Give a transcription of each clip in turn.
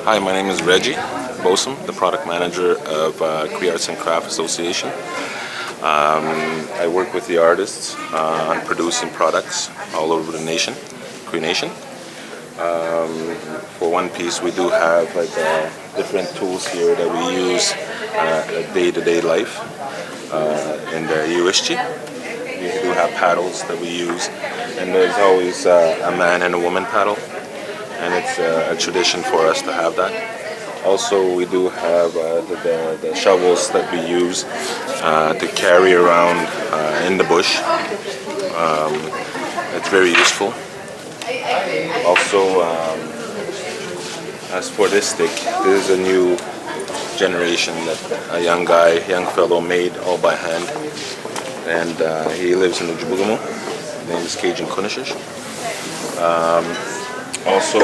Hi, my name is Reggie Bosom, the product manager of Cree Arts and Craft Association. I work with the artists on producing products all over the nation, Cree Nation. For one piece, we do have different tools here that we use day-to-day life in the USG. We do have paddles that we use, and there's always a man and a woman paddle, and it's a tradition for us to have that. Also, we do have the shovels that we use to carry around in the bush. It's very useful. Also, as for this stick, this is a new generation that a young fellow made all by hand, and he lives in the Ojibwe. His name is Cajun Kunishish. Also,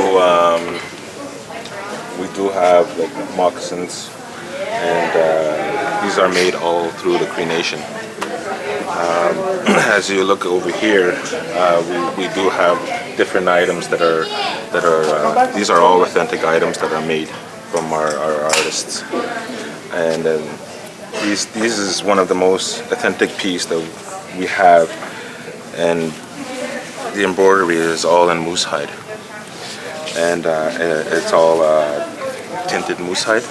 we do have moccasins, and these are made all through the Cree Nation. As you look over here, we do have different items that are these are all authentic items that are made from our artists, and this is one of the most authentic piece that we have, and the embroidery is all in moose hide, and it's all tinted moose hide.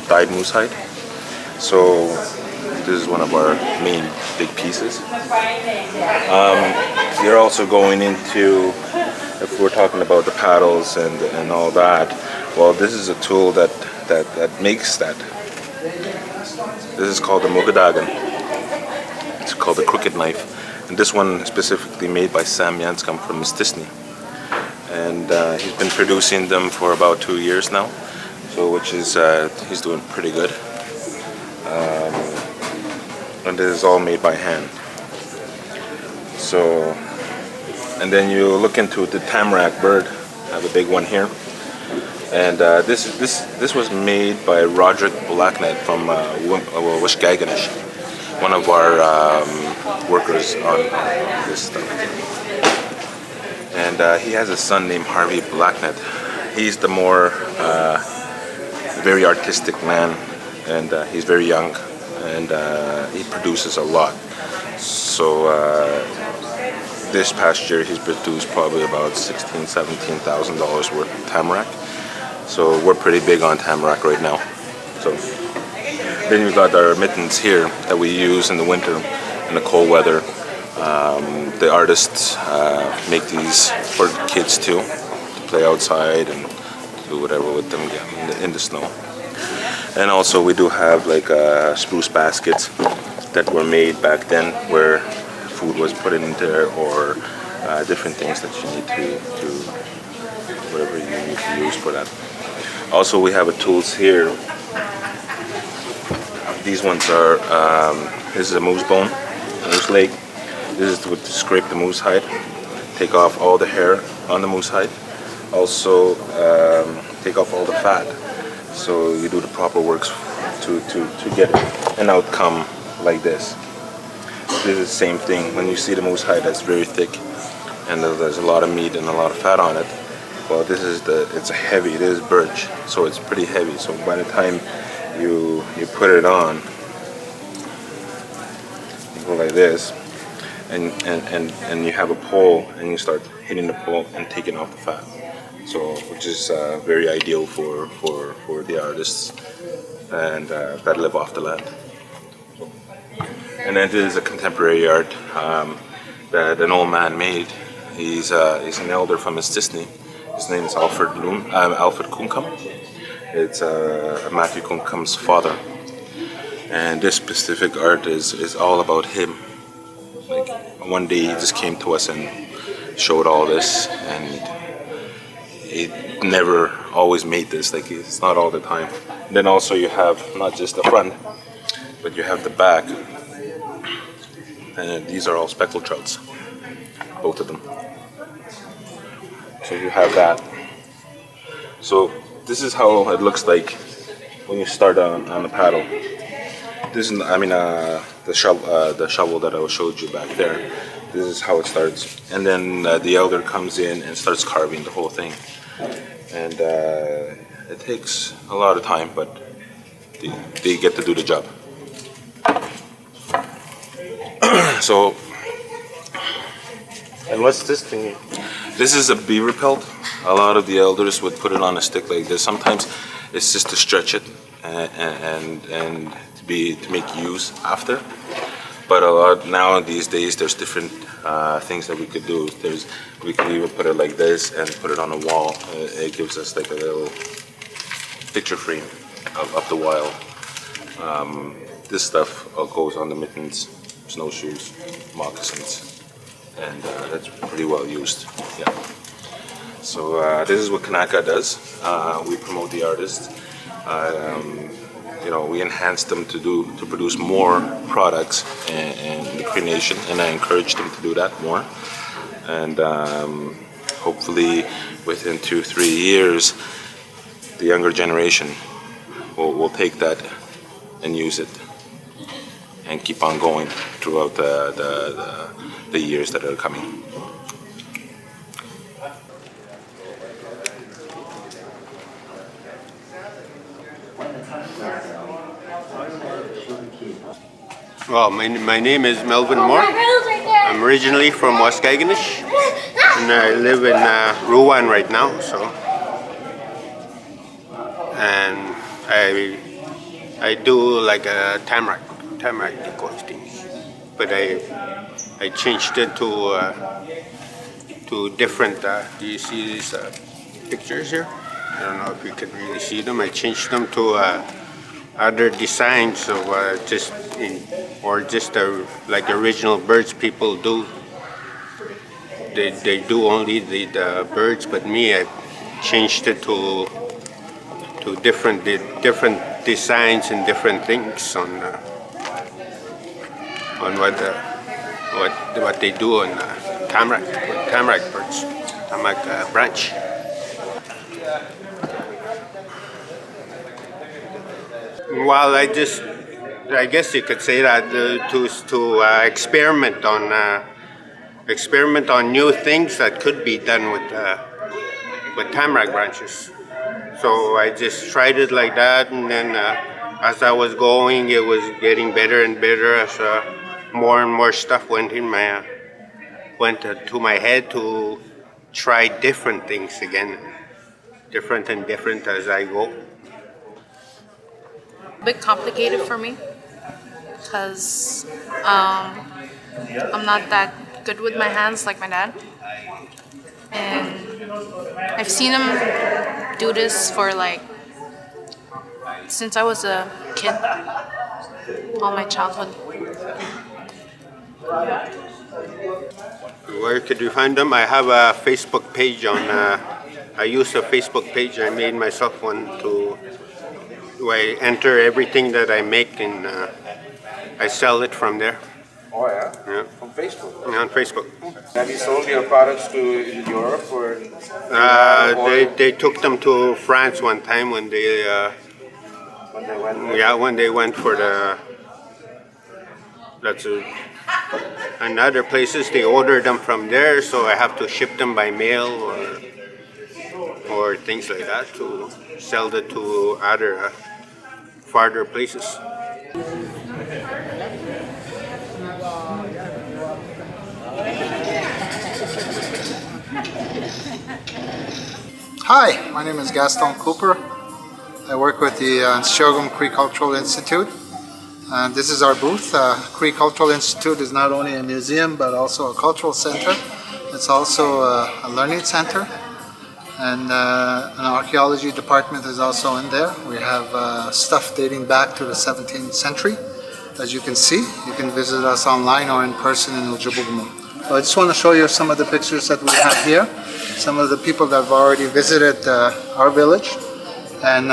Dyed moose hide. So this is one of our main big pieces. You're also going into, if we're talking about the paddles and all that, well, this is a tool that makes that. This is called the Mugadagan. It's called the crooked knife. And this one specifically made by Sam Yanscom from Stisney. And he's been producing them for about 2 years now. So which is, he's doing pretty good. And this is all made by hand. So, and then you look into the tamarack bird. I have a big one here, and this was made by Roderick Blacknet from Wishgaganish, one of our workers on this stuff. And he has a son named Harvey Blacknet. He's the more very artistic man, and he's very young, and he produces a lot. So this past year he's produced probably about $16,000-$17,000 worth of tamarack. So we're pretty big on tamarack right now. So then we've got our mittens here that we use in the winter, in the cold weather. The artists make these for kids too, to play outside and do whatever with them in the snow. And also we do have spruce baskets that were made back then, where food was put in there, or different things that you need to whatever you need to use for that. Also, we have tools here. These ones are this is a moose bone, moose leg. This is to scrape the moose hide, take off all the hair on the moose hide. Also take off all the fat. So you do the proper works to get an outcome like this. This is the same thing. When you see the moose hide that's very thick, and there's a lot of meat and a lot of fat on it, well, this is it's heavy. It is birch, so it's pretty heavy. So by the time you put it on, you go like this, and you have a pole, and you start hitting the pole and taking off the fat. So, which is very ideal for the artists and that live off the land. And then this is a contemporary art that an old man made. He's an elder from Stisney. His name is Alfred Kunkam. It's Matthew Kunkam's father. And this specific art is all about him. One day he just came to us and showed all this, and he never always made this. It's not all the time. And then also you have not just the front, but you have the back. And these are all speckled trouts, both of them. So you have that. So this is how it looks like when you start on the paddle. This is, the shovel that I showed you back there. This is how it starts, and then the elder comes in and starts carving the whole thing. And It takes a lot of time, but they get to do the job. So, And what's this thing? this is a beaver pelt. A lot of the elders would put it on a stick like this. Sometimes it's just to stretch it and to make use after. But a lot now these days, there's different things that we could do. We could even put it like this and put it on a wall. It gives us like a little picture frame of the wild. This stuff goes on the mittens, snowshoes, moccasins, and that's pretty well used. Yeah. So this is what Kanaka does. We promote the artists. We enhance them to produce more products in the Cree Nation, and I encourage them to do that more. And hopefully, within 2-3 years, the younger generation will take that and use it, and keep on going throughout the years that are coming. Well, my name is Melvin Moore. I'm originally from Waskaganish, and I live in Rowan right now. And I do like a tamarack decoy thing, but I changed it to different. Do you see these pictures here? I don't know if you can really see them. I changed them to other designs of like original birds people do. They do only the birds, but me, I changed it to different designs and different things on what they do on tamarack birds, tamarack branch. Well, I guess you could say that to experiment on new things that could be done with tamarack branches. So I just tried it like that, and then as I was going, it was getting better and better as more and more stuff went to my head to try different things again, different as I go. A bit complicated for me because I'm not that good with my hands like my dad, and I've seen him do this for since I was a kid, all my childhood. Where could you find them? I have a Facebook page I use a Facebook page. I made myself one where I enter everything that I make, and I sell it from there. Oh yeah? Yeah. On Facebook? Yeah, on Facebook. Have you sold your products to Europe or? They took them to France one time when they went? yeah, when they went for and other places they ordered them from there, so I have to ship them by mail or things like that to sell it to other farther places. Hi, my name is Gaston Cooper. I work with the Symposium Cree Cultural Institute. This is our booth. Cree Cultural Institute is not only a museum but also a cultural center. It's also a learning center, and an archaeology department is also in there. We have stuff dating back to the 17th century. As you can see, you can visit us online or in person in Ojibwe. So I just want to show you some of the pictures that we have here. Some of the people that have already visited our village, and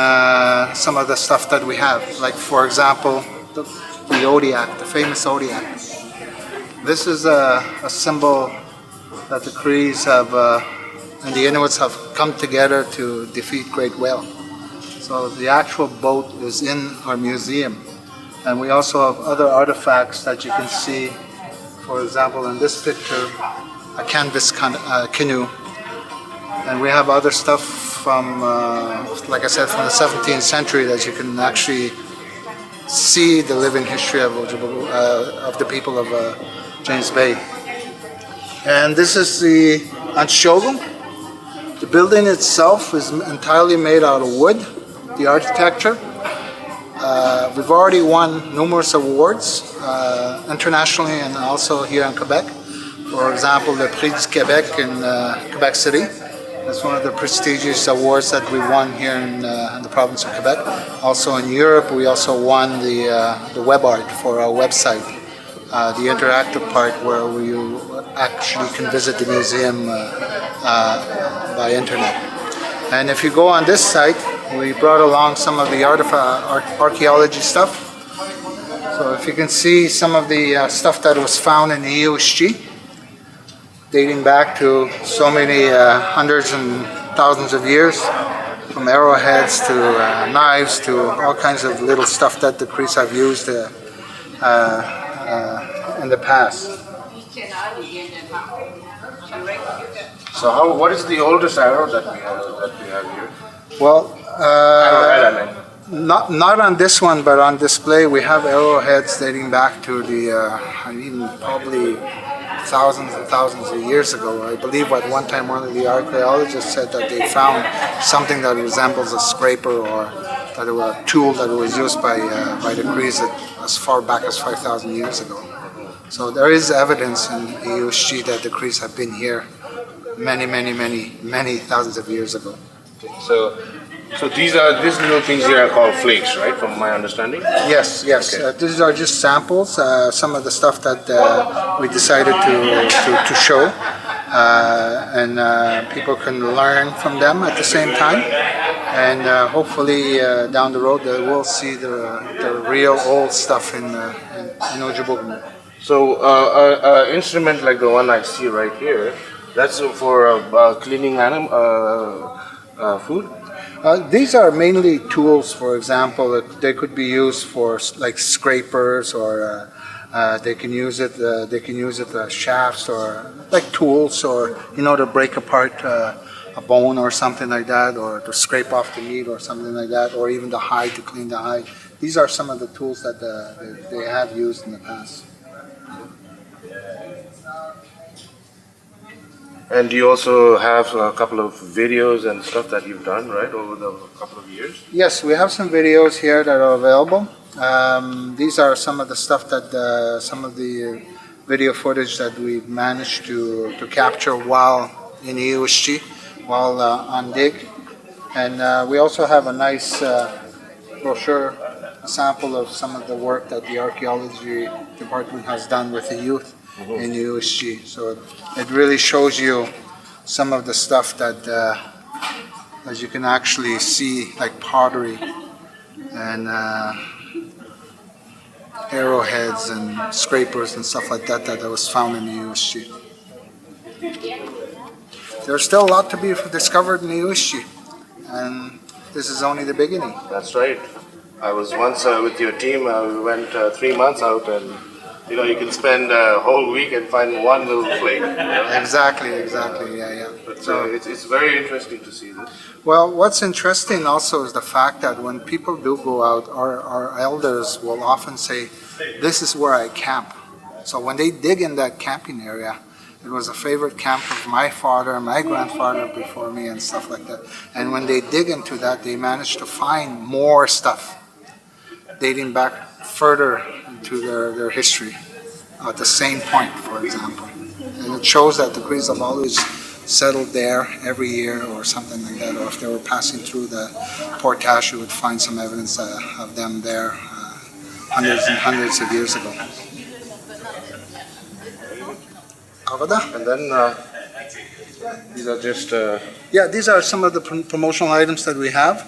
some of the stuff that we have. Like, for example, the Odiac, the famous Odiac. This is a symbol that the Crees have and the Inuits have come together to defeat Great Whale. So the actual boat is in our museum. And we also have other artifacts that you can see. For example, in this picture, a canvas canoe. And we have other stuff from, like I said, from the 17th century that you can actually see the living history of the people of James Bay. And this is the Anshogun. The building itself is entirely made out of wood, the architecture. We've already won numerous awards internationally and also here in Quebec. For example, the Prix du Québec in Quebec City. That's one of the prestigious awards that we won here in the province of Quebec. Also in Europe, we also won the web art for our website, the interactive part where you actually can visit the museum by internet. And if you go on this site, we brought along some of the archaeology stuff. So if you can see some of the stuff that was found in the EUSG, dating back to so many hundreds and thousands of years, from arrowheads to knives to all kinds of little stuff that the Crees have used in the past. So what is the oldest arrow that we have here? Well, Arrowhead, I mean. not on this one, but on display we have arrowheads dating back to the even probably thousands and thousands of years ago. I believe at one time one of the archaeologists said that they found something that resembles a scraper or that it was a tool that was used by the Crees as far back as 5,000 years ago. So there is evidence in the EUSG that the Crees have been here many thousands of years ago. So these little things here are called flakes, right? From my understanding. Yes. Okay. These are just samples. Some of the stuff that we decided to show, and people can learn from them at the same time. And hopefully down the road they will see the real old stuff in Ojibwe. So an instrument like the one I see right here, that's for cleaning food. These are mainly tools. For example, they could be used for like scrapers, or they can use it. They can use it as shafts, or like tools, or to break apart a bone or something like that, or to scrape off the meat or something like that, or even the hide, to clean the hide. These are some of the tools that they have used in the past. And you also have a couple of videos and stuff that you've done, right, over the couple of years? Yes, we have some videos here that are available. These are some of the stuff that, some of the video footage that we managed to capture while in EUSG, while on dig. And we also have a nice brochure, a sample of some of the work that the archaeology department has done with the youth in USG. So it really shows you some of the stuff that as you can actually see, like pottery and arrowheads and scrapers and stuff like that that was found in the USG. There's still a lot to be discovered in the USG, and this is only the beginning. That's right. I was once with your team. We went 3 months out, and you can spend a whole week and find one little flake. Exactly, yeah. But it's very interesting to see this. Well, what's interesting also is the fact that when people do go out, our elders will often say, "This is where I camp." So when they dig in that camping area, it was a favorite camp of my father, my grandfather before me, and stuff like that. And when they dig into that, they manage to find more stuff dating back further into their history at the same point, for example. And it shows that the Crees have always settled there every year or something like that, or if they were passing through the portage, you would find some evidence of them there hundreds and hundreds of years ago. And then these are just... Yeah, these are some of the promotional items that we have.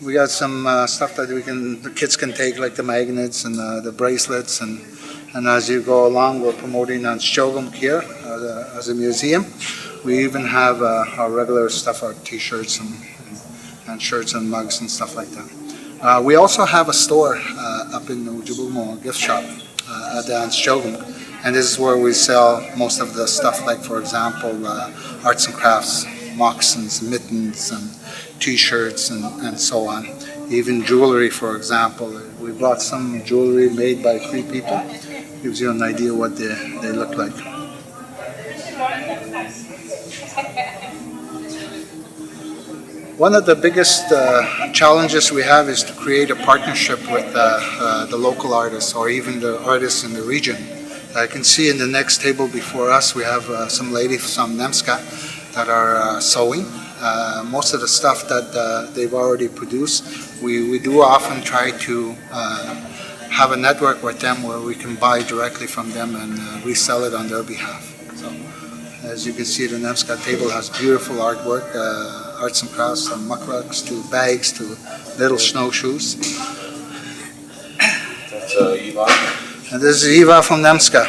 We got some stuff that the kids can take, like the magnets and the bracelets, and as you go along, we're promoting on Shogum here as a museum. We even have our regular stuff, our T-shirts and shirts and mugs and stuff like that. We also have a store up in Ojibwe, a gift shop at the Shogum, and this is where we sell most of the stuff, like for example, arts and crafts, moccasins, mittens, and t-shirts and so on. Even jewelry, for example. We brought some jewelry made by Cree people. Gives you an idea what they look like. One of the biggest challenges we have is to create a partnership with the local artists or even the artists in the region. I can see in the next table before us we have some ladies from Nemska that are sewing. Most of the stuff that they've already produced, we do often try to have a network with them where we can buy directly from them and resell it on their behalf. So, as you can see, the Nemska table has beautiful artwork, arts and crafts, from muckrucks to bags to little snowshoes. That's Eva. And this is Eva from Nemska.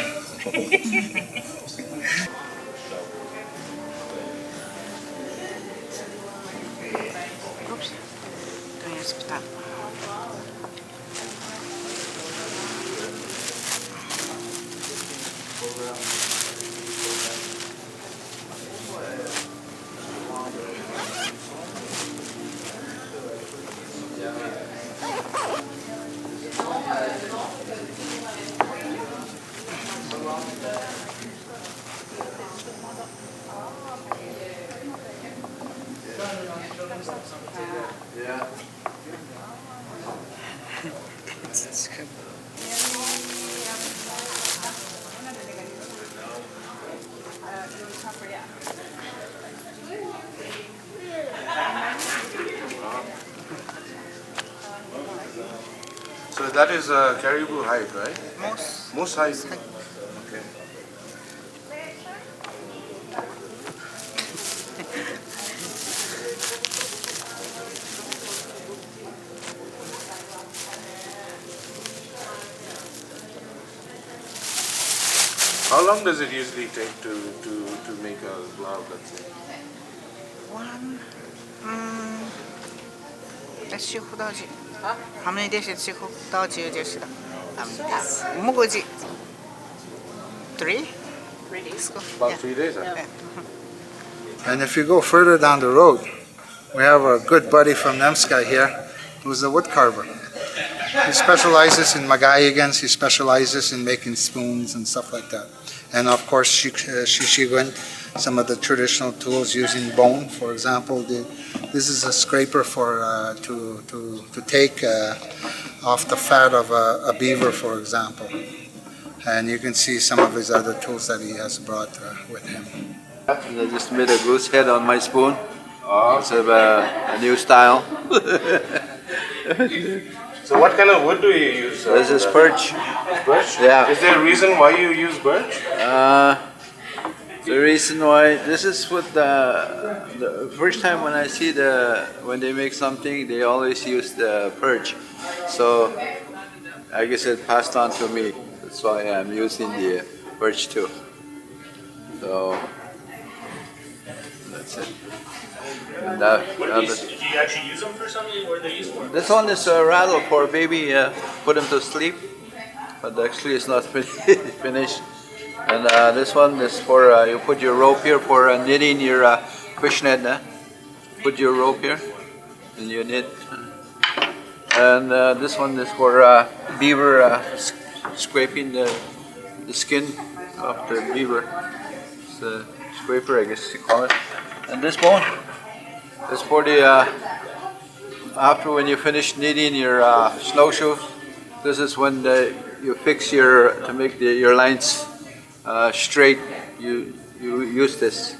Oops, to jest tak. So that is caribou hide, right? Moose hide. Okay. How long does it usually take to make a glove, let's say? 10호다지. 하면 되시 10호다지 되시다. 무거지. 3 days. About 3 days. Huh? And if you go further down the road, we have a good buddy from Nemska here who's a wood carver. He specializes in magayigans, he specializes in making spoons and stuff like that. And of course, shishigun, some of the traditional tools using bone. For example, this is a scraper for to take off the fat of a beaver, for example. And you can see some of his other tools that he has brought with him. And I just made a goose head on my spoon. It's a new style. So what kind of wood do you use? This is birch. Birch? Yeah. Is there a reason why you use birch? The reason why this is what the first time when I see when they make something, they always use the birch. So I guess it passed on to me. That's why I'm using the birch too. So that's it. And do you actually use them for something? What are they used for? this one is a rattle for baby, put him to sleep, but actually it's not finished. And this one is for, you put your rope here for knitting your fishnet. Put your rope here and you knit. And this one is for beaver, scraping the skin of the beaver. It's a scraper, I guess you call it. And this bone is for the, after when you finish knitting your snowshoe, this is when you fix to make your lines straight. You use this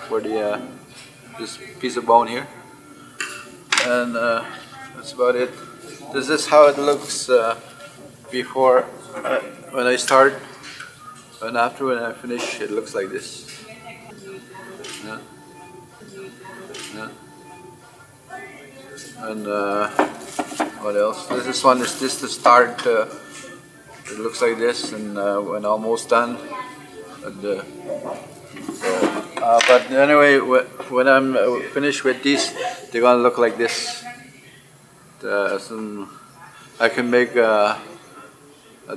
for this piece of bone here. And that's about it. This is how it looks before, when I start, and after when I finish, it looks like this. Yeah. Yeah. And what else? This one is just to start. It looks like this, and when almost done. But anyway, when I'm finished with these, they're gonna look like this. I can make a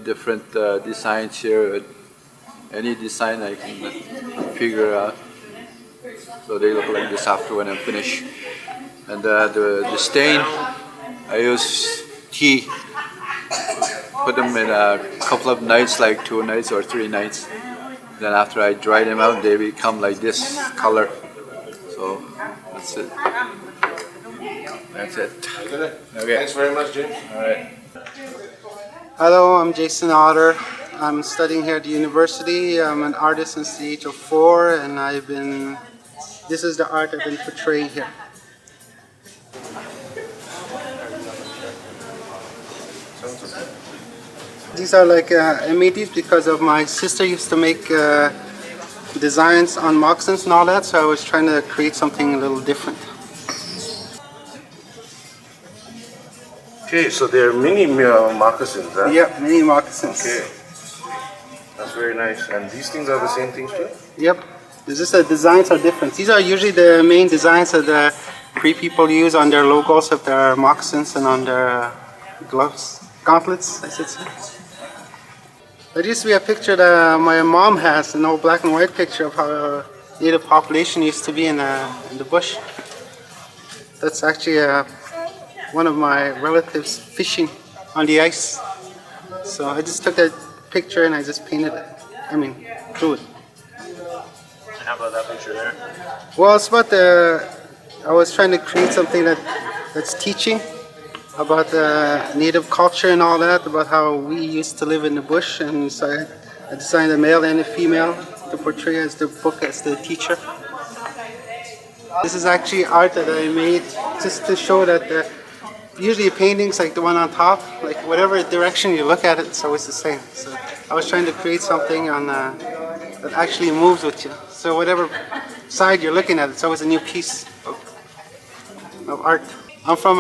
different designs here. Any design I can figure out. So they look like this after when I'm finished. And the stain, I use tea. Put them in a couple of nights, like 2 nights or 3 nights. Then after I dry them out, they become like this color. So that's it. That's it. Okay. Okay. Thanks very much, James. All right. Hello, I'm Jason Otter. I'm studying here at the university. I'm an artist since the age of 4, and this is the art I've been portraying here. These are like, I made these because of my sister used to make designs on moccasins and all that, so I was trying to create something a little different. Okay, so they're mini moccasins, huh? Yep, mini moccasins. Okay. That's very nice. And these things are the same things too? Yep. It's just the designs are different. These are usually the main designs that the Cree people use on their logos of their moccasins and on their gloves, gauntlets, I should say. There used to be a picture that my mom has, an old black and white picture of how the native population used to be in the bush. That's actually one of my relatives fishing on the ice. So I just took that picture and I just painted it. I mean, drew it. And how about that picture there? Well, it's about I was trying to create something that's teaching about native culture and all that, about how we used to live in the bush, and so I designed a male and a female to portray as the book as the teacher. This is actually art that I made just to show that usually paintings like the one on top, like whatever direction you look at it, it's always the same. So I was trying to create something that actually moves with you. So whatever side you're looking at, it's always a new piece of art. I'm from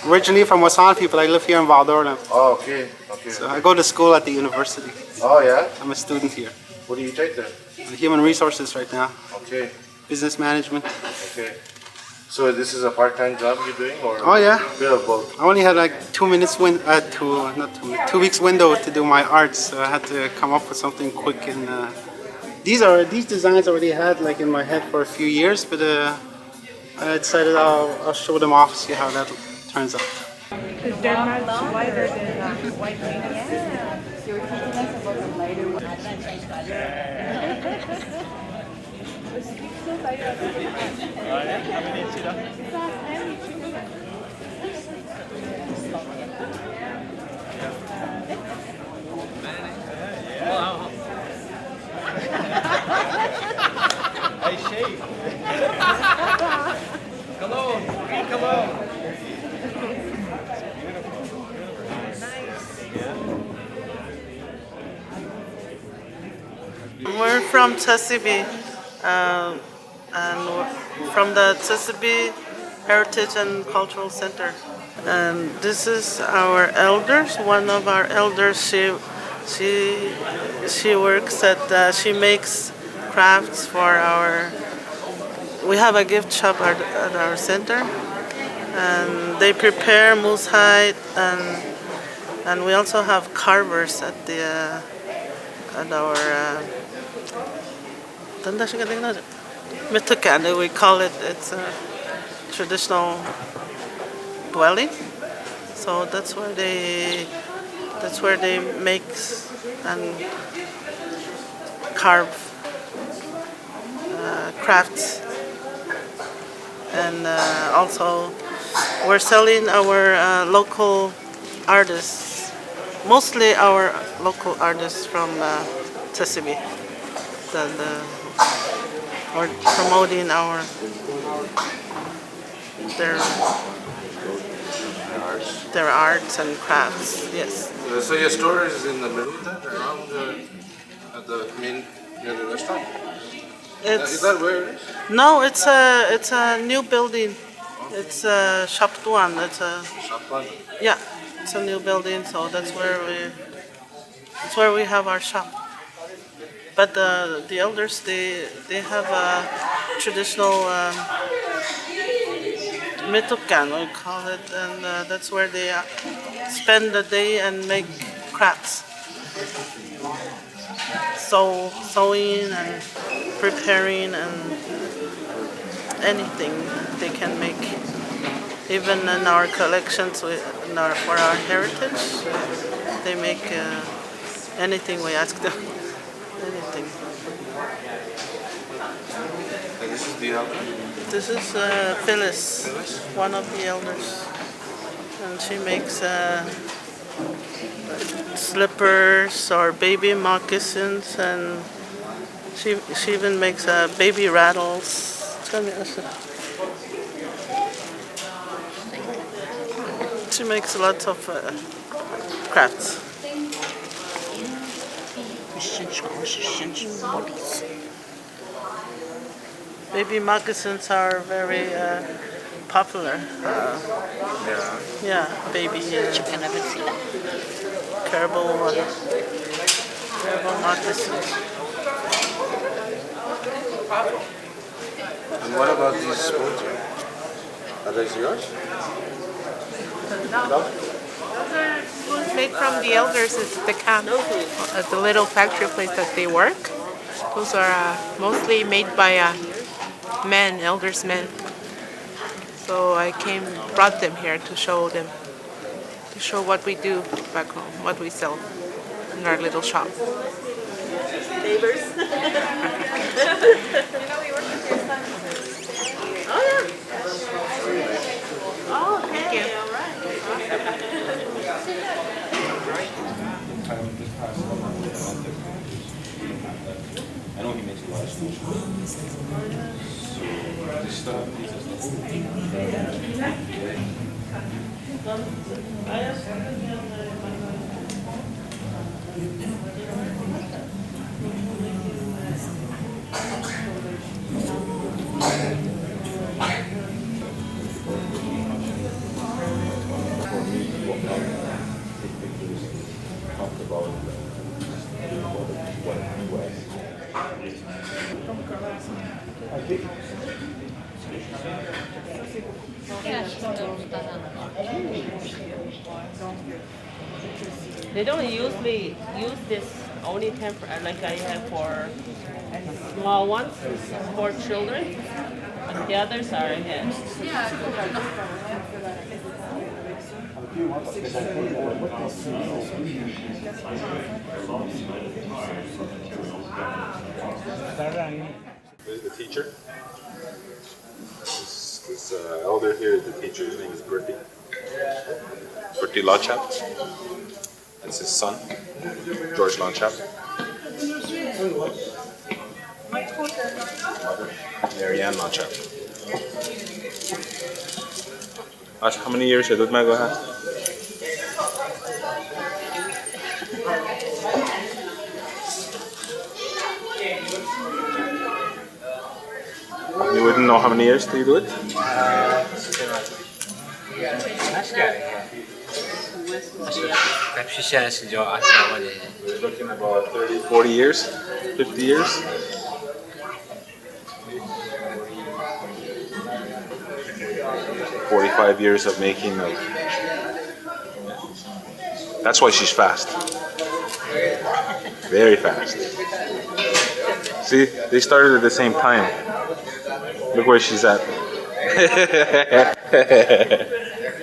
originally from Wasanfi, but I live here in Val-d'Orléans. Oh, okay. Okay. So I go to school at the university. Oh, yeah? I'm a student here. What do you take there? Human resources right now. Okay. Business management. Okay. So this is a part-time job you're doing, or Oh yeah. a bit of both? I only had like 2 minutes 2 weeks window to do my art, so I had to come up with something quick. And these designs I already had like in my head for a few years, but I decided I'll show them off, see how that turns out. They're much lighter than white paint. Yeah. You're teaching us about the lighter one. Hey, Shane. Cologne. Green cologne. We're from Tsesibi, and we're from the Tsesibi Heritage and Cultural Center. And this is our elders. One of our elders, she works at, she makes crafts for our. We have a gift shop at our center, and they prepare moose hide, and we also have carvers at our Mitukan, we call it. It's a traditional dwelling. So that's where they make and carve crafts, and also we're selling our local artists, mostly our local artists from Tsesibi. We're promoting their arts and crafts. Yes. So your store is in the middle there, around at the main near the restaurant? Is that where it is? No, it's a new building. It's Shop Tuan. It's a Shop one. yeah. It's a new building, so that's where we have our shop. But the elders, they have a traditional mitukan, we call it, and that's where they spend the day and make crafts. Sewing and preparing anything they can make. Even in our collections, for our heritage, they make anything we ask them. Anything. And this is the elder? This is Phyllis, one of the elders, and she makes slippers or baby moccasins, and she even makes baby rattles. She makes lots of crafts. Baby moccasins are very popular. Yeah, baby caribou moccasins. And what about these spoons here? Are those yours? No. Those are spoons made from the elders at the camp, at the little factory place that they work. Those are mostly made by men, elders men. So I brought them here to show them, to show what we do back home, what we sell in our little shop. Neighbors. You know, we work with your son. Oh yeah. Oh, Thank you. all right. I know he makes a lot of schools. So this stuff, They don't usually use this only like I have for small ones for children, but the others are This is the teacher. This elder here is the teacher. His name is Bertie. Bertie Lachap. That's his son, George Lachap. Mother, Marianne Lachap. Ash, how many years did Mago have? You wouldn't know how many years do you do it? We're looking about 30, 40 years, 50 years. "45 years of making of." That's why she's fast. Very fast. See, they started at the same time. Look where she's at.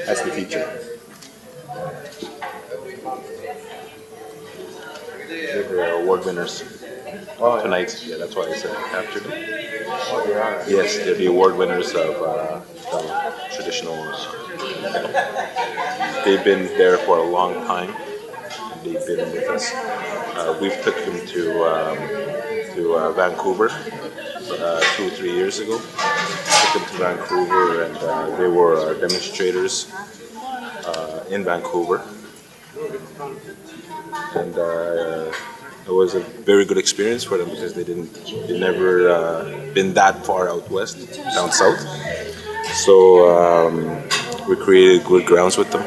That's the teacher. They were award winners tonight. Yeah, that's why I said I captured them. Yes, they're the award winners of the traditional. They've been there for a long time. And they've been with us. We've took them to Vancouver 2 or 3 years ago. Took them to Vancouver, and they were our demonstrators in Vancouver. And it was a very good experience for them because they'd never been that far out west, down south. So we created good grounds with them.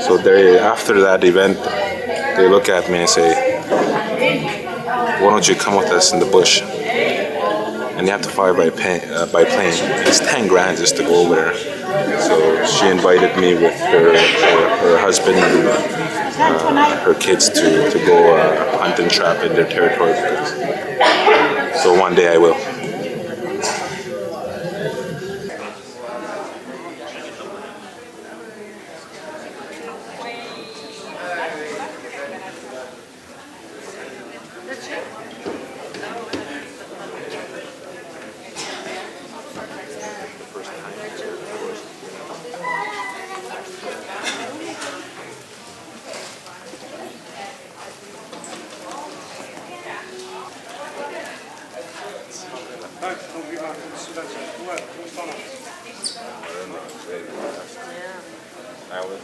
So after that event, they look at me and say, "Why don't you come with us in the bush?" And you have to fly by plane. It's 10 grand just to go over there. So she invited me with her husband and her kids to go hunt and trap in their territory. So one day I will. I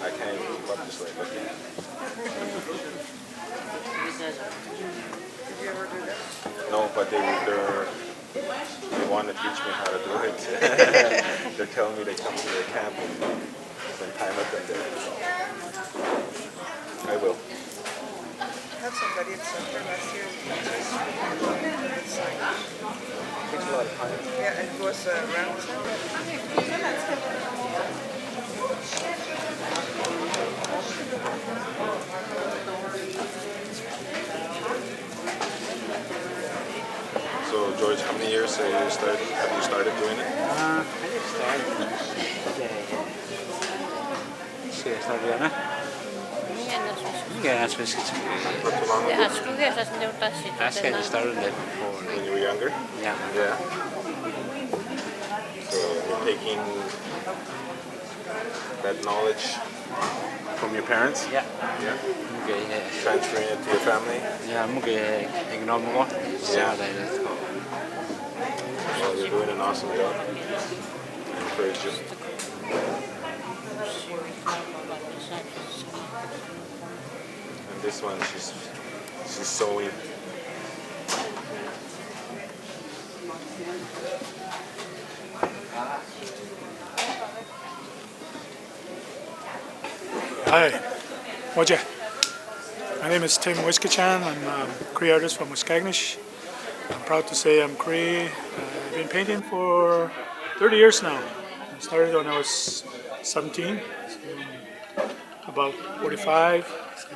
can't even keep up this way. Look. Did you ever do that? No, but they want to teach me how to do it. They're telling me they come to their camp and spend time with them there. I will. I had somebody at Center last year. It's like, Takes a lot of time. yeah, and it was round So George, how many years have you started doing it? I started Yeah, that's basically. Not too long ago? I started that before. When you were younger? Yeah. Yeah. So you're taking that knowledge from your parents? Yeah. Yeah. Okay, yeah. Transferring it to your family? Yeah, okay, ignore more. Yeah. Well, you're doing an awesome job. I encourage you. And this one, she's sewing. Hi, Moja. My name is Tim Wiskachan. I'm a Cree artist from Waskaganish. I'm proud to say I'm Cree. I've been painting for 30 years now. I started when I was 17, so about 45. So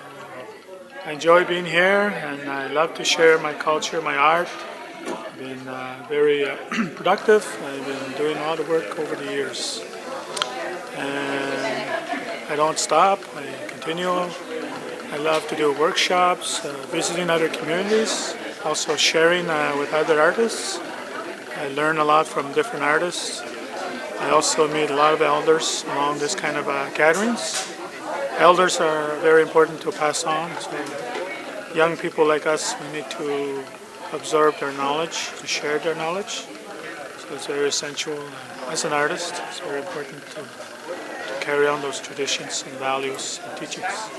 I enjoy being here and I love to share my culture, my art. I've been very productive. I've been doing a lot of work over the years. And I don't stop, I continue. I love to do workshops, visiting other communities, also sharing with other artists. I learn a lot from different artists. I also meet a lot of elders along this kind of gatherings. Elders are very important to pass on. So young people like us, we need to absorb their knowledge, to share their knowledge. So it's very essential. As an artist, it's very important to carry on those traditions and values and teachings.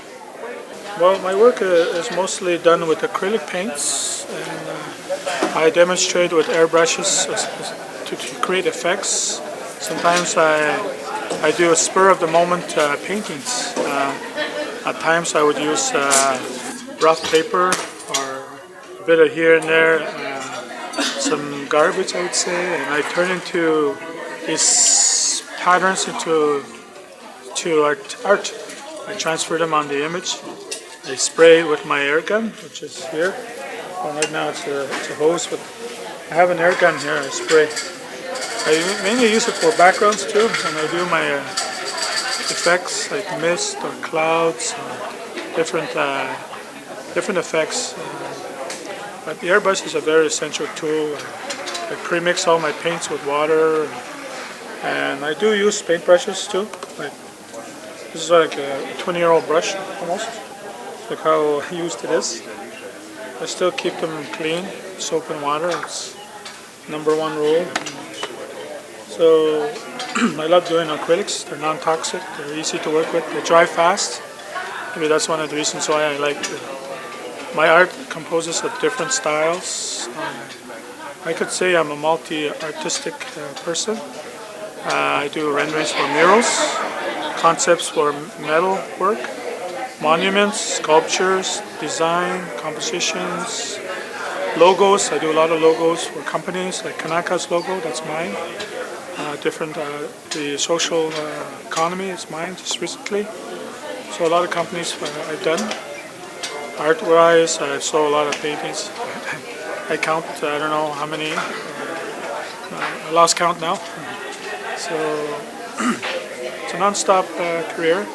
Well, my work is mostly done with acrylic paints, and I demonstrate with airbrushes to create effects. Sometimes I do a spur of the moment paintings. At times I would use rough paper or a bit of here and there, some garbage I would say, and I turn into these patterns into art. I transfer them on the image. I spray it with my air gun, which is here. Well, right now it's a hose, but I have an air gun here. I spray. I mainly use it for backgrounds too, when I do my effects like mist or clouds, or different effects. But the airbrush is a very essential tool. I pre-mix all my paints with water, and I do use paintbrushes too. This is like a 20-year-old brush, almost. Look how used it is. I still keep them clean, soap and water. It's #1 rule. So I love doing acrylics. They're non-toxic. They're easy to work with. They dry fast. Maybe that's one of the reasons why I like it. My art composes of different styles. I could say I'm a multi-artistic person. I do renderings for murals, concepts for metal work, monuments, sculptures, design, compositions, logos. I do a lot of logos for companies, like Kanaka's logo, that's mine. The social economy is mine just recently. So a lot of companies I've done. Art-wise, I saw a lot of paintings. I count, I don't know how many. I lost count now. So it's a non-stop career.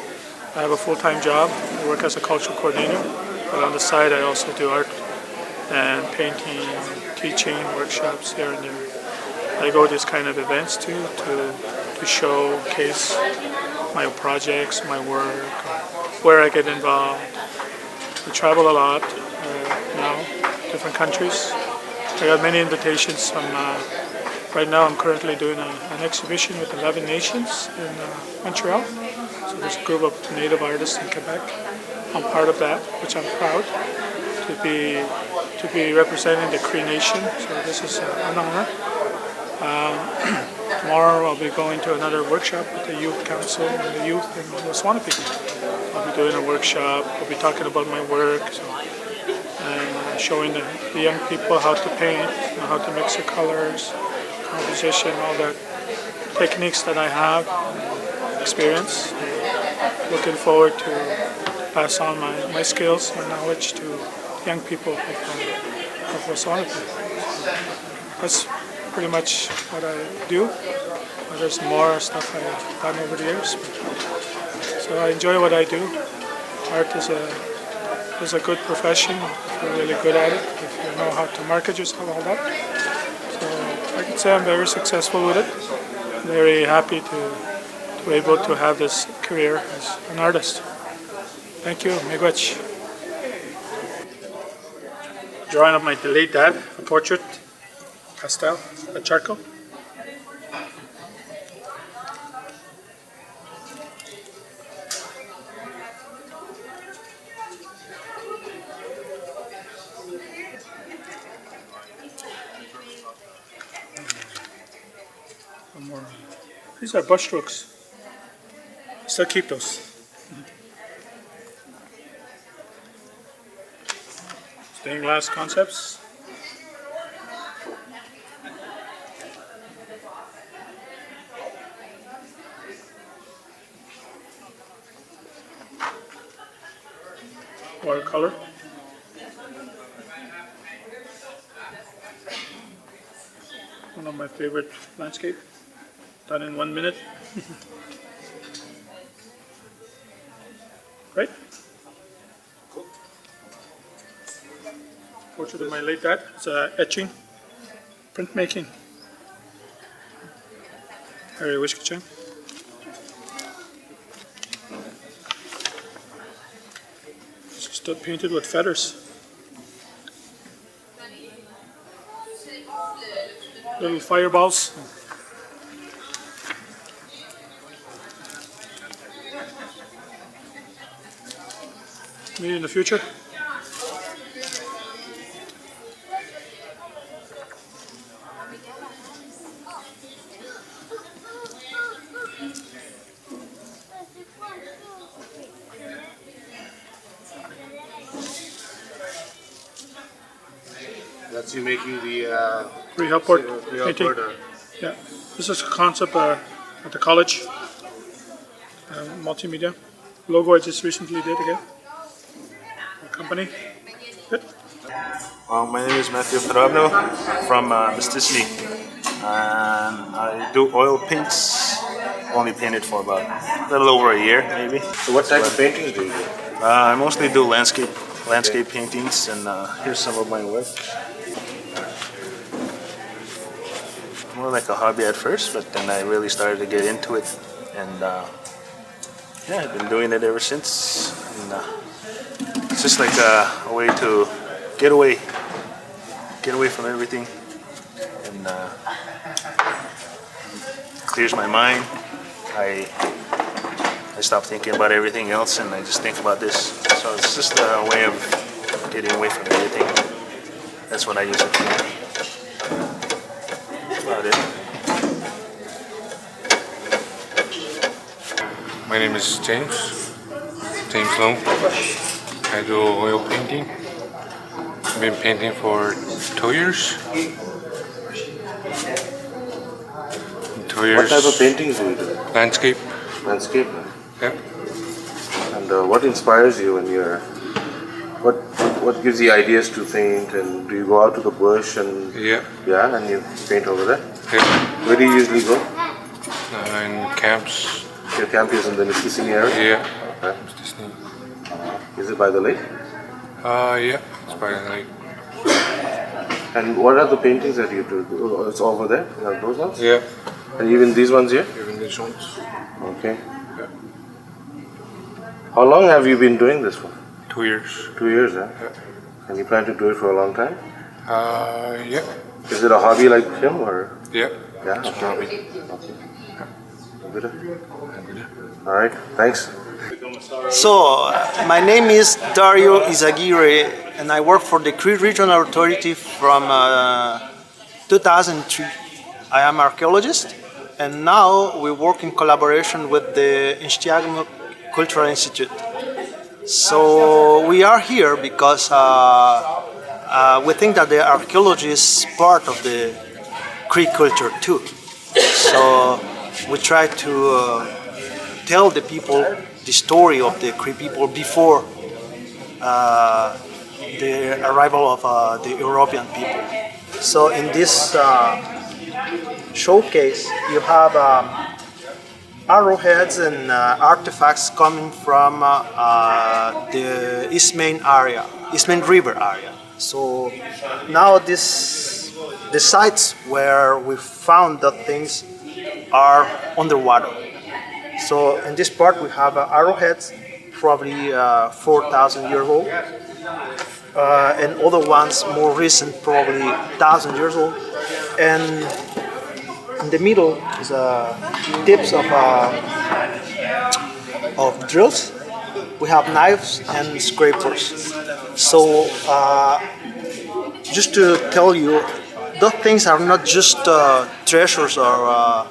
I have a full-time job. I work as a cultural coordinator, but on the side I also do art and painting, teaching, workshops here and there. I go to these kind of events too to showcase my projects, my work, where I get involved. We travel a lot now, different countries. I got many invitations from. Right now, I'm currently doing an exhibition with 11 nations in Montreal. So there's a group of Native artists in Quebec. I'm part of that, which I'm proud to be representing the Cree Nation. So this is an honor. Tomorrow I'll be going to another workshop with the Youth Council and the youth in Waswanipi. I'll be doing a workshop. I'll be talking about my work and showing the young people how to paint, how to mix the colors, composition, all the techniques that I have, experience. Looking forward to pass on my skills, my knowledge to young people of Waswanipi. That's pretty much what I do. But there's more stuff I've done over the years. So I enjoy what I do. Art is a good profession if you're really good at it, if you know how to market yourself, all that. So I can say I'm very successful with it. Very happy to be able to have this career as an artist. Thank you, miigwech. Drawing of my late dad, a portrait, pastel, a charcoal. One more. These are brush strokes. Still keep those. Stained glass concepts. Watercolor. One of my favorite landscape. Done in 1 minute. Right? Portrait of my late dad. It's etching, printmaking. Harry Wishkachang. Still painted with feathers. Little fireballs. Me in the future. That's you making the Pre-helport painting. Yeah, this is a concept at the college. Multimedia logo I just recently did again. Company. Good. My name is Matthew Parabno from Mistissini, and I do oil paints. Only painted for about a little over a year, maybe. So what type of paintings do you do? I mostly do landscape paintings, and here's some of my work. More like a hobby at first, but then I really started to get into it, and yeah, I've been doing it ever since. And, it's just like a way to get away from everything, and clears my mind. I stop thinking about everything else, and I just think about this. So it's just a way of getting away from everything. That's what I use it for. That's about it. My name is James Long. I do oil painting. I've been painting for 2 years. What type of paintings do you do? Landscape. Landscape? Yeah. And what inspires you when you're... What gives you ideas to paint, and do you go out to the bush and... Yeah, and you paint over there? Yeah. Where do you usually go? In camps. Your camp is in the Mistissini area? Yeah. Okay. Mistissini. Is it by the lake? Yeah, it's by the lake. And what are the paintings that you do? Oh, it's over there? You have those ones? Yeah. And even these ones here? Even these ones. Okay. Yeah. How long have you been doing this for? 2 years. 2 years, huh? Yeah. And you plan to do it for a long time? Yeah. Is it a hobby like him or? Yeah. Yeah. It's a hobby. Good. All right. Thanks. So, my name is Dario Izagirre, and I work for the Cree Regional Authority from 2003. I am an archaeologist, and now we work in collaboration with the Symposium Cultural Institute. So we are here because we think that the archaeology is part of the Cree culture too. So we try to tell the people the story of the Cree people before the arrival of the European people. So in this showcase, you have arrowheads and artifacts coming from the East Main River area. So now the sites where we found the things are underwater. So in this part we have arrowheads, probably 4,000 years old, and other ones more recent, probably 1,000 years old. And in the middle is tips of drills. We have knives and scrapers. So just to tell you, those things are not just treasures or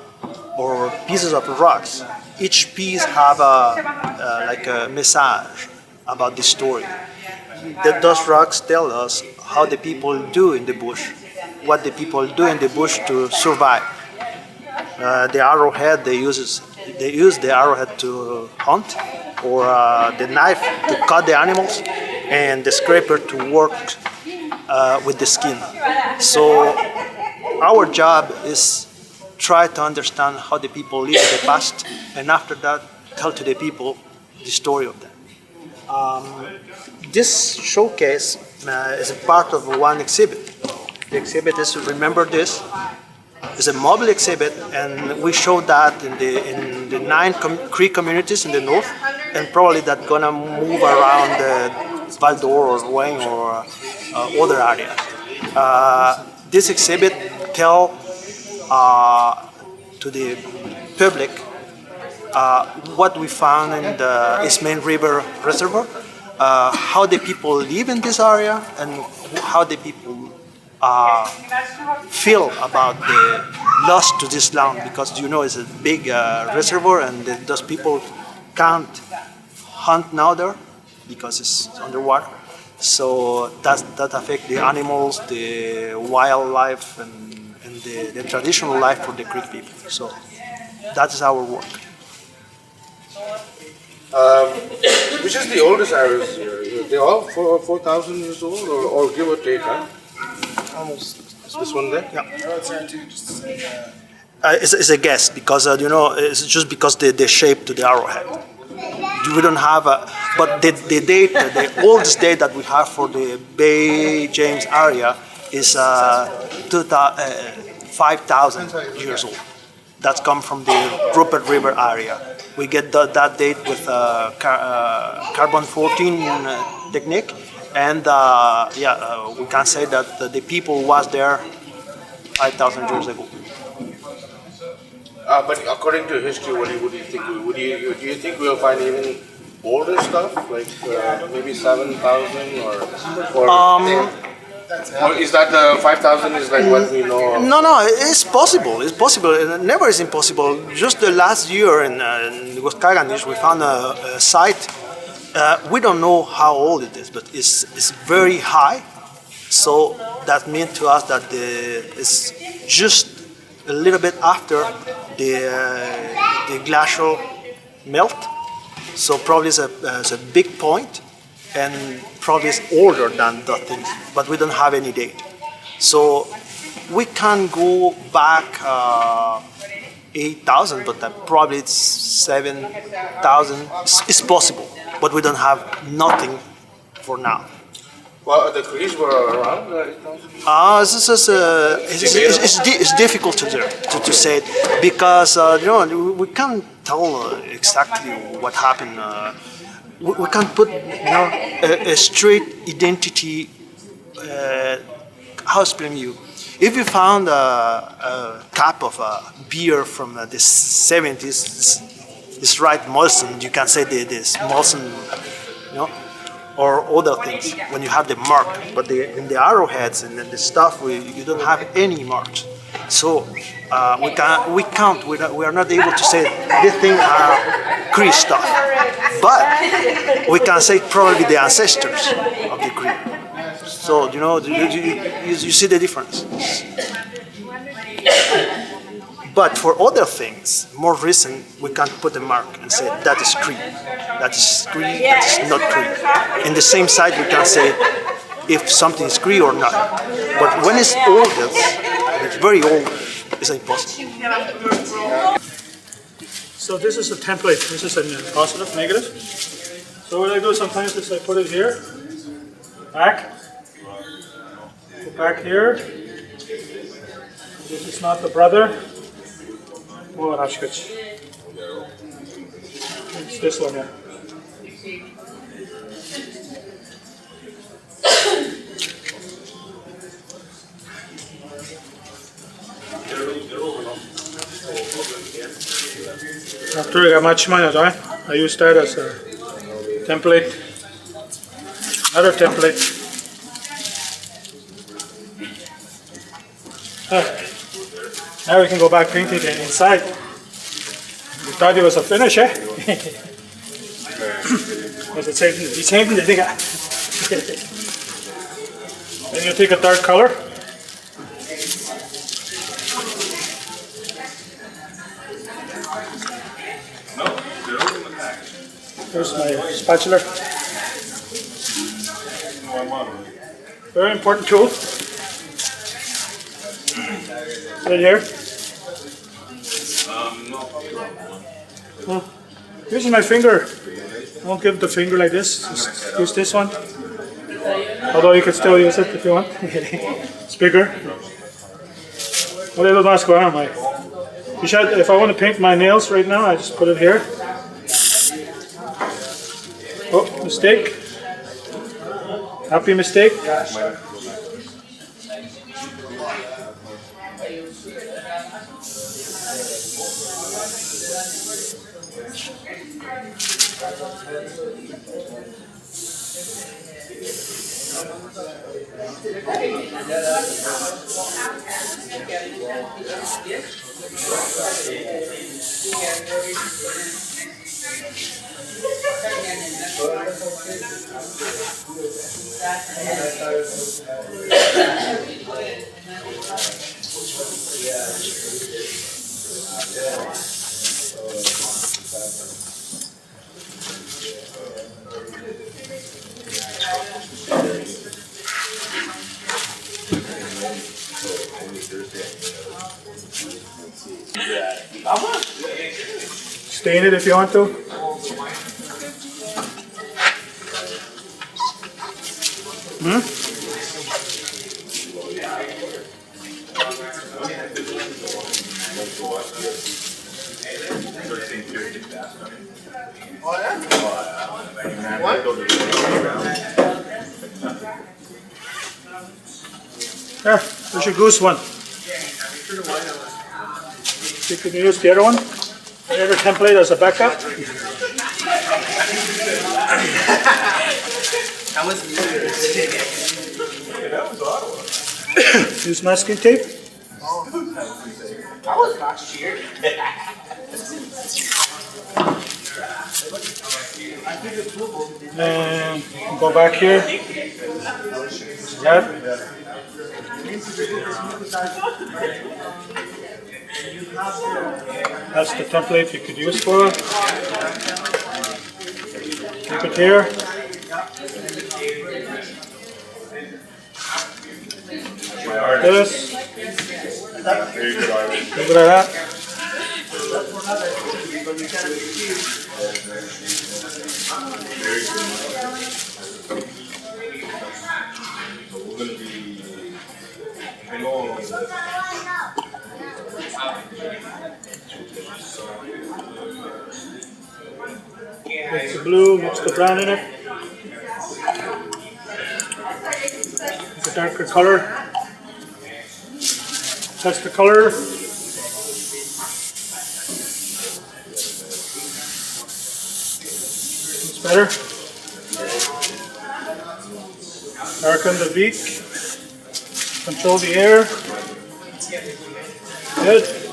pieces of rocks. Each piece have like a message about the story. Those rocks tell us how the people do in the bush, what the people do in the bush to survive. The arrowhead they use the arrowhead to hunt, or the knife to cut the animals, and the scraper to work with the skin. So our job is try to understand how the people live in the past, and after that tell to the people the story of them. This showcase is a part of one exhibit. The exhibit is Remember This. It's a mobile exhibit, and we show that in the 9 Cree communities in the north, and probably that's gonna move around Val d'Or or Rouen or other areas. This exhibit tell to the public what we found in the East Main River Reservoir, how the people live in this area, and how the people feel about the loss to this land, because you know it's a big reservoir, and those people can't hunt now there because it's underwater. So that affects the animals, the wildlife, and the traditional life for the Creek people. So that is our work. Which is the oldest areas here? They're all 4,000 years old, or give or take, huh? Almost. Is this one there? Yeah. It's a guess, because you know, it's just because the shape to the arrowhead. We don't have but the date, the oldest date that we have for the Bay James area is 5,000 years old. That's come from the Rupert River area. We get that date with carbon-14 technique, and we can say that the people was there 5,000 years ago. But according to history, what do you think? Do you think we'll find even older stuff, like maybe 7,000 or is that the 5,000 is like what we know? No, it's possible. It's possible. It never is impossible. Just the last year in Waskaganish, we found a site. We don't know how old it is, but it's very high. So that means to us that it's just a little bit after the glacial melt. So probably it's a big point, and probably it's older than the things, but we don't have any date. So we can go back 8,000, but probably it's 7,000. It's possible, but we don't have nothing for now. Well, the Crees were around 8,000? It's difficult to say it, because we can't tell exactly what happened. We can't put a straight identity how explain you? If you found a cup of beer from the 70s, it's right Molson, you can say this Molson, you know, or other things when you have the mark. But in the arrowheads and the stuff, you don't have any marks. So we are not able to say this thing are Cree stuff. But we can say probably the ancestors of the Cree. So you know, you see the difference. But for other things, more recent, we can put a mark and say that is Cree, that is Cree, that is not Cree. In the same side, we can say if something is Cree or not. But when it's older, it's very old, it's impossible. So this is a template. This is a positive, negative. So what I do sometimes is I put it here, back, go back here. This is not the brother. Oh, that's good. It's this one here. After I got much money, I use that as a template. Another template. Now we can go back painting it inside. We thought it was a finish, eh? Was it saving? It's saving the thing. Then you take a dark color. Here's my spatula. Very important tool. Right here. Using my finger. I won't give the finger like this. Just use this one. Although you can still use it if you want. It's bigger. What little mask on my. If I want to paint my nails right now, I just put it here. Oh, mistake. Happy mistake. Stain it if you want to. Yeah, there's your goose one. You can use the other one, the other template as a backup. Use masking tape. That was last year. And go back here. Yep. That's the template you could use for it. Keep it here. This. Look at that. Mix the blue, mix the brown in it. Make a darker color. touch the color. It's better. Darken the beak. Control the air. Good.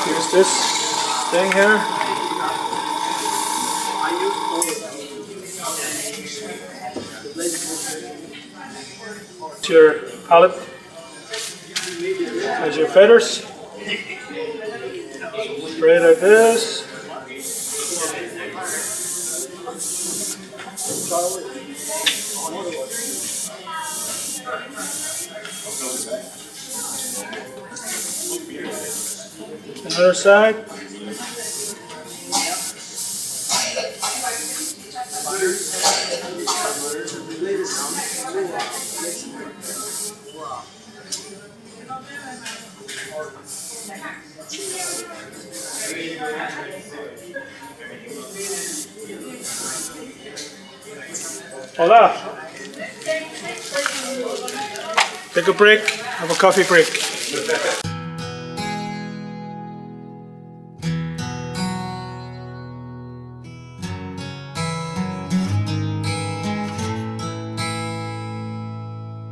Here's this thing here. It's your palette. As your feathers. Spray like this. Another side. Hola. Take a break. Have a coffee break.